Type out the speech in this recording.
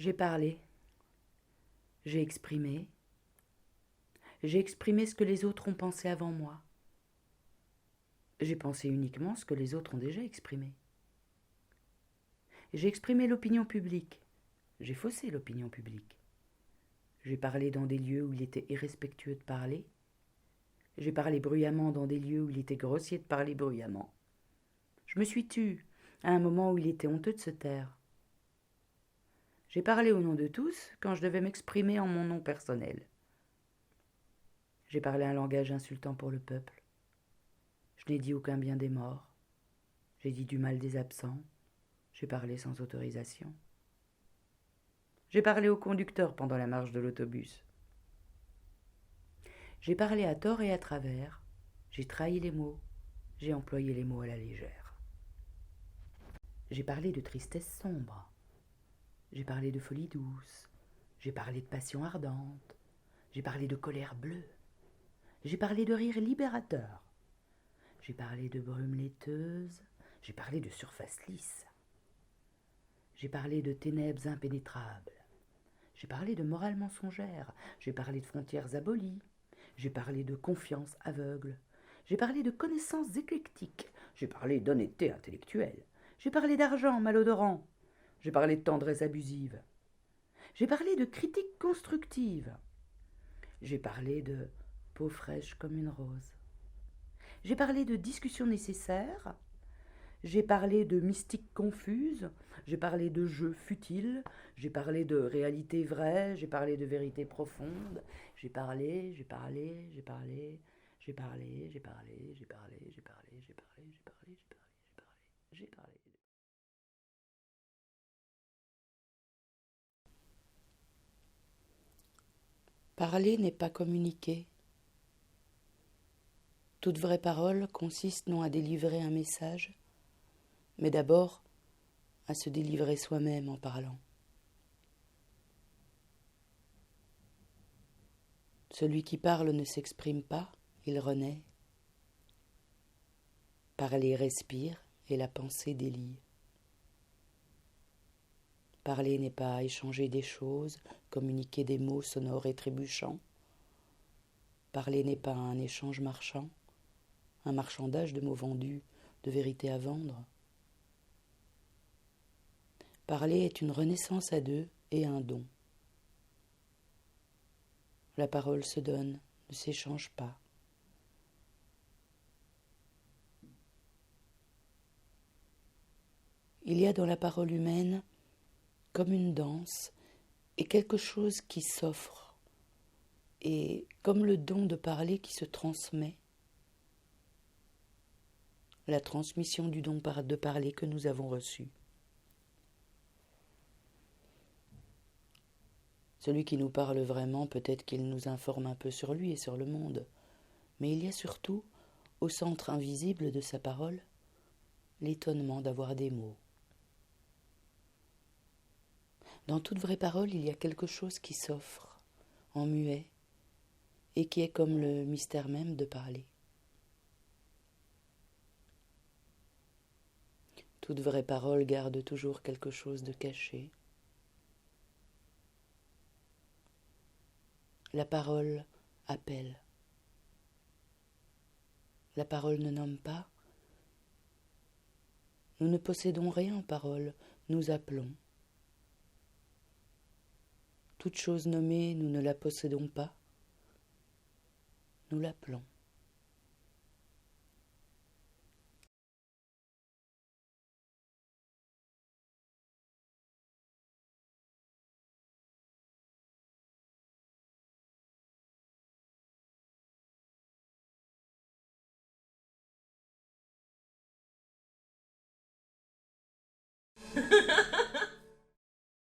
J'ai parlé, j'ai exprimé ce que les autres ont pensé avant moi. J'ai pensé uniquement ce que les autres ont déjà exprimé. J'ai exprimé l'opinion publique, j'ai faussé l'opinion publique. J'ai parlé dans des lieux où il était irrespectueux de parler. J'ai parlé bruyamment dans des lieux où il était grossier de parler bruyamment. Je me suis tue à un moment où il était honteux de se taire. J'ai parlé au nom de tous quand je devais m'exprimer en mon nom personnel. J'ai parlé un langage insultant pour le peuple. Je n'ai dit aucun bien des morts. J'ai dit du mal des absents. J'ai parlé sans autorisation. J'ai parlé au conducteur pendant la marche de l'autobus. J'ai parlé à tort et à travers. J'ai trahi les mots. J'ai employé les mots à la légère. J'ai parlé de tristesse sombre. J'ai parlé de folie douce. J'ai parlé de passion ardente. J'ai parlé de colère bleue. J'ai parlé de rire libérateur. J'ai parlé de brume laiteuse. J'ai parlé de surface lisse. J'ai parlé de ténèbres impénétrables. J'ai parlé de morale mensongère. J'ai parlé de frontières abolies. J'ai parlé de confiance aveugle. J'ai parlé de connaissances éclectiques. J'ai parlé d'honnêteté intellectuelle. J'ai parlé d'argent malodorant. J'ai parlé de tendresse abusive. J'ai parlé de critique constructive. J'ai parlé de peau fraîche comme une rose. J'ai parlé de discussions nécessaires. J'ai parlé de mystique confuse. J'ai parlé de jeux futiles. J'ai parlé de réalité vraie. J'ai parlé de vérité profonde. J'ai parlé, j'ai parlé, j'ai parlé, j'ai parlé, j'ai parlé, j'ai parlé, j'ai parlé, j'ai parlé, j'ai parlé, j'ai parlé, j'ai parlé. Parler n'est pas communiquer. Toute vraie parole consiste non à délivrer un message, mais d'abord à se délivrer soi-même en parlant. Celui qui parle ne s'exprime pas, il renaît. Parler respire et la pensée délie. Parler n'est pas échanger des choses, communiquer des mots sonores et trébuchants. Parler n'est pas un échange marchand, un marchandage de mots vendus, de vérités à vendre. Parler est une renaissance à deux et un don. La parole se donne, ne s'échange pas. Il y a dans la parole humaine comme une danse et quelque chose qui s'offre, et comme le don de parler qui se transmet, la transmission du don de parler que nous avons reçu. Celui qui nous parle vraiment, peut-être qu'il nous informe un peu sur lui et sur le monde, mais il y a surtout, au centre invisible de sa parole, l'étonnement d'avoir des mots. Dans toute vraie parole, il y a quelque chose qui s'offre, en muet, et qui est comme le mystère même de parler. Toute vraie parole garde toujours quelque chose de caché. La parole appelle. La parole ne nomme pas. Nous ne possédons rien en parole, nous appelons. Toute chose nommée, nous ne la possédons pas, nous l'appelons.